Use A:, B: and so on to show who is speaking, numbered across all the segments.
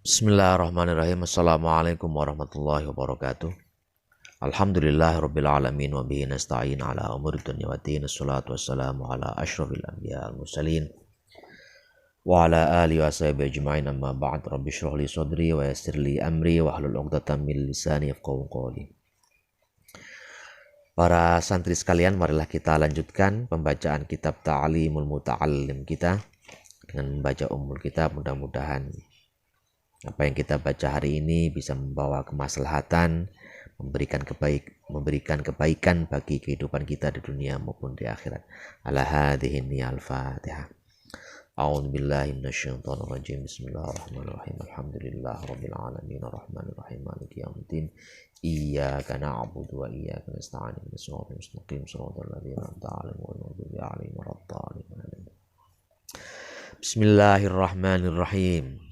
A: Bismillahirrahmanirrahim. Assalamualaikum warahmatullahi wabarakatuh. Alhamdulillahirabbil alamin wa bihi nasta'in ala umuri dunya waddin. Assalatu wassalamu ala asyrafil anbiya wal mursalin wa ala alihi wa sahbihi ajma'in. Amma ba'd. Rabbi shrah li sadri wa yassir li amri wa hlul 'uqdatam min lisani yafqahu qawli. Para santri sekalian, marilah kita lanjutkan pembacaan kitab Ta'limul Muta'allim kita dengan membaca Ummul Kitab. Mudah-mudahan apa yang kita baca hari ini bisa membawa kemaslahatan, memberikan kebaikan bagi kehidupan kita di dunia maupun di akhirat. Ala hadhihi al-Fatihah. A'udzubillahi minasyaitonir rajim. Bismillahirrahmanirrahim. Alhamdulillahirabbil alamin arrahmanirrahim maliki yaumiddin. Iyyaka na'budu wa iyyaka nasta'in. Shiratal mustaqim shiratal ladzina an'amta 'alaihim ghairil maghdubi 'alaihim waladdallin. Bismillahirrahmanirrahim.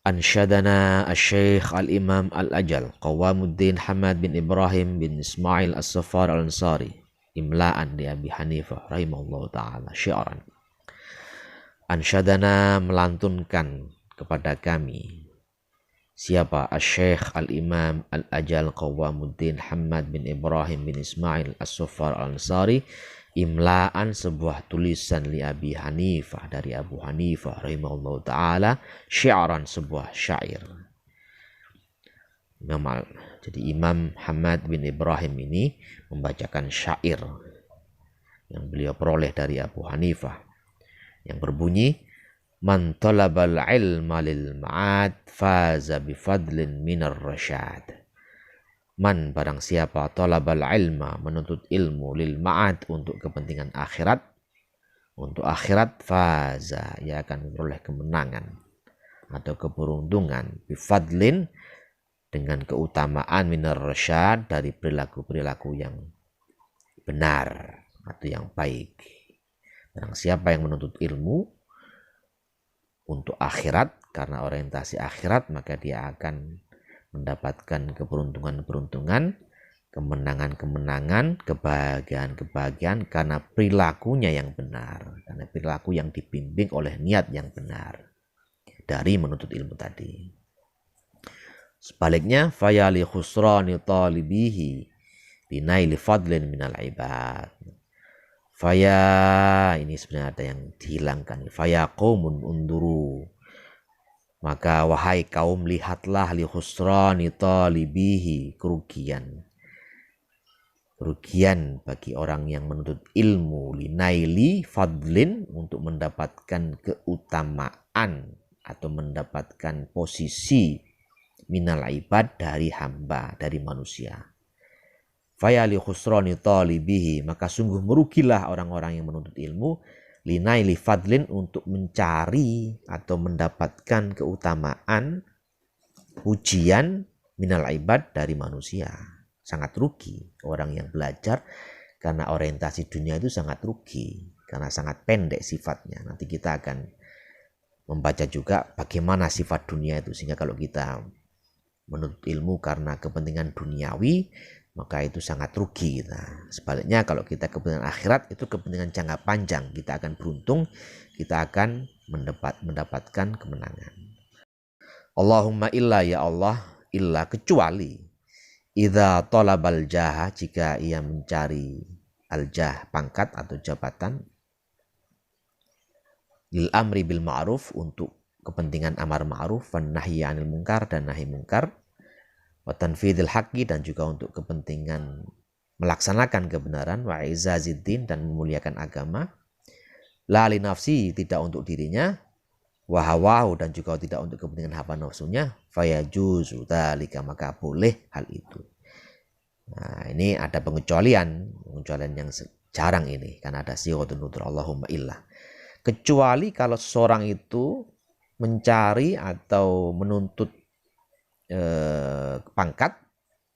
A: Ansyadana Asy-Syaikh Al-Imam Al-Ajal Qawamuddin Hamad bin Ibrahim bin Ismail As-Saffar Al-Ansari imla'an di Abi Hanifah rahimahullahu ta'ala syi'ran. Ansyadana melantunkan kepada kami. Siapa? Asy-Syaikh Al-Imam Al-Ajal Qawamuddin Hamad bin Ibrahim bin Ismail As-Saffar Al-Ansari imla'an sebuah tulisan li Abi Hanifah, dari Abu Hanifah rahimahullahu ta'ala, syi'ran, sebuah syair. Jadi Imam Hamad bin Ibrahim ini membacakan syair yang beliau peroleh dari Abu Hanifah yang berbunyi, man talabal ilma lil ma'ad faza bifadlin minar rasyad. Man, barang siapa, talabal ilma, menuntut ilmu, lil ma'ad, untuk kepentingan akhirat, untuk akhirat, faza, ia akan memperoleh kemenangan atau keberuntungan, bifadlin, dengan keutamaan, minar rasyad, dari perilaku-perilaku yang benar atau yang baik. Barang siapa yang menuntut ilmu untuk akhirat, karena orientasi akhirat, maka dia akan mendapatkan keberuntungan-keberuntungan, kemenangan-kemenangan, kebahagiaan-kebahagiaan karena perilakunya yang benar, karena perilaku yang dibimbing oleh niat yang benar dari menuntut ilmu tadi. Sebaliknya, fayali khusrani talibihi binaili fadlin minal ibad. Faya, ini sebenarnya ada yang dihilangkan. Faya qaumun unduru, maka wahai kaum, lihatlah, li khusrani talibihi, kerugian bagi orang yang menuntut ilmu, linaili fadlin, untuk mendapatkan keutamaan atau mendapatkan posisi, minal ibad, dari hamba, dari manusia. Faya li khusrani talibihi, maka sungguh merugilah orang-orang yang menuntut ilmu, linaili fadlin, untuk mencari atau mendapatkan keutamaan, pujian, minal ibad, dari manusia. Sangat rugi orang yang belajar karena orientasi dunia itu, sangat rugi karena sangat pendek sifatnya. Nanti kita akan membaca juga bagaimana sifat dunia itu, sehingga kalau kita menuntut ilmu karena kepentingan duniawi, maka itu sangat rugi kita. Sebaliknya kalau kita kepentingan akhirat, itu kepentingan jangka panjang, kita akan beruntung, kita akan mendapatkan kemenangan. Allahumma illa, ya Allah, illa, kecuali, idza talabal jaha, jika ia mencari al-jah, pangkat atau jabatan, lil amri bil ma'ruf, untuk kepentingan amar ma'ruf, wan nahyi 'anil munkar, dan nahi munkar, wa tanfidil haqqi, dan juga untuk kepentingan melaksanakan kebenaran, wa izaziddin, dan memuliakan agama, la li nafsi, tidak untuk dirinya, wa hawahu, dan juga tidak untuk kepentingan hawa nafsunya, fayajuzu dzalika, maka boleh hal itu. Nah, ini ada pengecualian yang jarang ini, karena ada sighatun nutur, Allahumma illa, kecuali kalau seseorang itu mencari atau menuntut pangkat,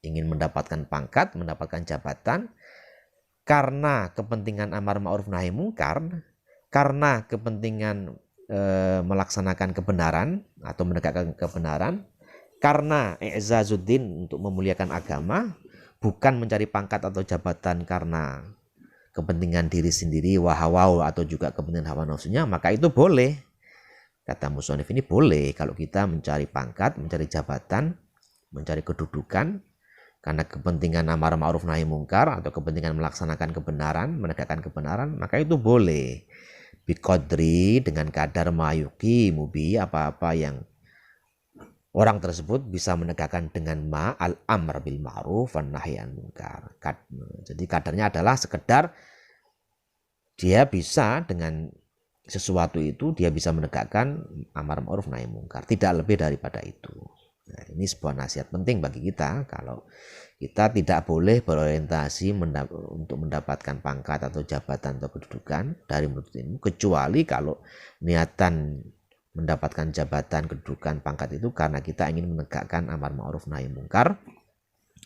A: ingin mendapatkan pangkat, mendapatkan jabatan, karena kepentingan amar ma'ruf nahi mungkar, karena kepentingan melaksanakan kebenaran atau menegakkan kebenaran, karena i'zazuddin, untuk memuliakan agama, bukan mencari pangkat atau jabatan karena kepentingan diri sendiri, wahawau, atau juga kepentingan hawa nafsunya, maka itu boleh. kata musonif ini boleh kalau kita mencari pangkat, mencari jabatan, mencari kedudukan karena kepentingan amar ma'ruf nahi mungkar atau kepentingan melaksanakan kebenaran, menegakkan kebenaran, maka itu boleh. Biqadri, dengan kadar mayuki mubi, apa-apa yang orang tersebut bisa menegakkan dengan al-amr bil ma'ruf wan nahi anil munkar. Jadi kadarnya adalah sekedar dia bisa dengan sesuatu itu dia bisa menegakkan amar ma'ruf nahi mungkar, tidak lebih daripada itu. Nah, ini sebuah nasihat penting bagi kita kalau kita tidak boleh berorientasi untuk mendapatkan pangkat atau jabatan atau kedudukan dari menuntut ilmu, kecuali kalau niatan mendapatkan jabatan, kedudukan, pangkat itu karena kita ingin menegakkan amar ma'ruf nahi mungkar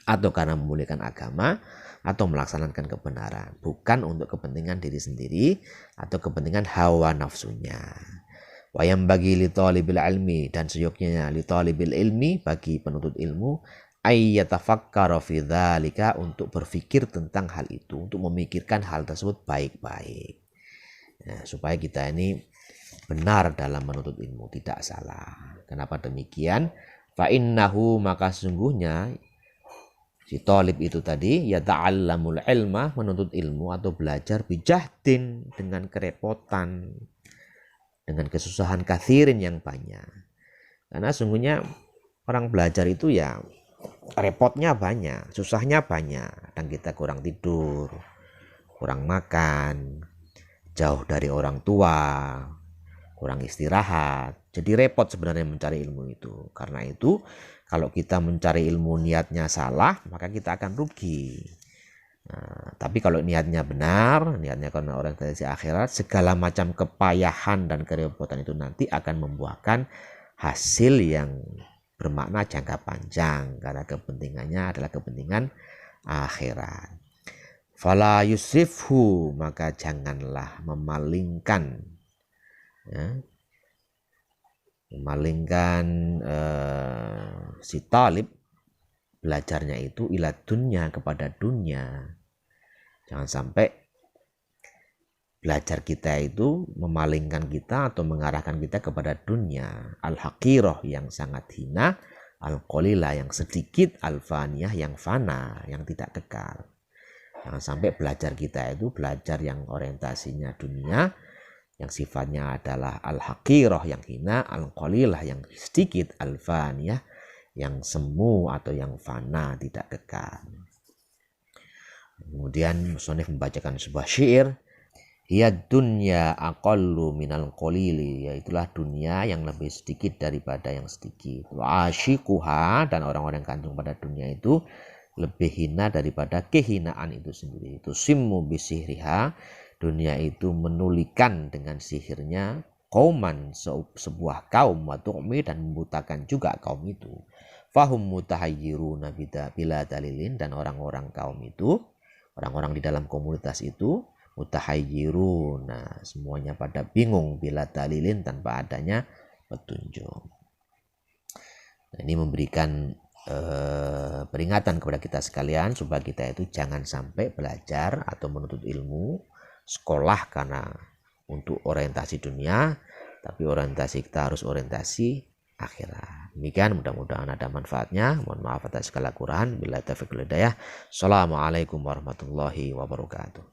A: atau karena memuliakan agama atau melaksanakan kebenaran, bukan untuk kepentingan diri sendiri atau kepentingan hawa nafsunya. Wayam bagi li talibil ilmi, dan seyoknya li talibil ilmi, bagi penuntut ilmu, ayyatafakkara fi dzalika, untuk berpikir tentang hal itu, untuk memikirkan hal tersebut baik-baik. Nah, supaya kita ini benar dalam menuntut ilmu, tidak salah. Kenapa demikian? Fa innahu, maka sungguhnya si talib itu tadi ya ta'allamul ilma, menuntut ilmu atau belajar bijahdin, dengan kerepotan, dengan kesusahan kathirin yang banyak. Karena sungguhnya orang belajar itu ya repotnya banyak, susahnya banyak, dan kita kurang tidur, kurang makan, jauh dari orang tua, kurang istirahat. Jadi repot sebenarnya mencari ilmu itu. Karena itu kalau kita mencari ilmu niatnya salah, maka kita akan rugi. Nah, tapi kalau niatnya benar, niatnya karena orientasi akhirat, segala macam kepayahan dan kerepotan itu nanti akan membuahkan hasil yang bermakna jangka panjang, karena kepentingannya adalah kepentingan akhirat. Fala yusrifhu, maka janganlah memalingkan, ya, memalingkan si talib belajarnya itu ila dunya, kepada dunia. Jangan sampai belajar kita itu memalingkan kita atau mengarahkan kita kepada dunia. Al-haqirah, yang sangat hina, al-qalilah, yang sedikit, al-faniyah, yang fana, yang tidak kekal. Jangan sampai belajar kita itu belajar yang orientasinya dunia, yang sifatnya adalah al-haqirah, yang hina, al-qalilah, yang sedikit, al-faniyah, yang semu atau yang fana, tidak kekal. Kemudian musannif membacakan sebuah syair, hiya dunya aqallu minal qalili, yaitulah dunia yang lebih sedikit daripada yang sedikit. Wa asyiquha, dan orang-orang yang kandung pada dunia itu lebih hina daripada kehinaan itu sendiri. Itu simmu bisihriha, dunia itu menulikan dengan sihirnya, qauman, sebuah kaum, wa tu'mi, dan membutakan juga kaum itu. Fahum mutahayyiruna bila dalilin, dan orang-orang kaum itu, orang-orang di dalam komunitas itu, mutahayyiruna, semuanya pada bingung, bila dalilin, tanpa adanya petunjuk. Nah, ini memberikan peringatan kepada kita sekalian supaya kita itu jangan sampai belajar atau menuntut ilmu, sekolah karena untuk orientasi dunia, tapi orientasi kita harus orientasi akhirat. Demikian, mudah-mudahan ada manfaatnya. Mohon maaf atas segala kekurangan. Billahi taufiq wal hidayah. Assalamualaikum warahmatullahi wabarakatuh.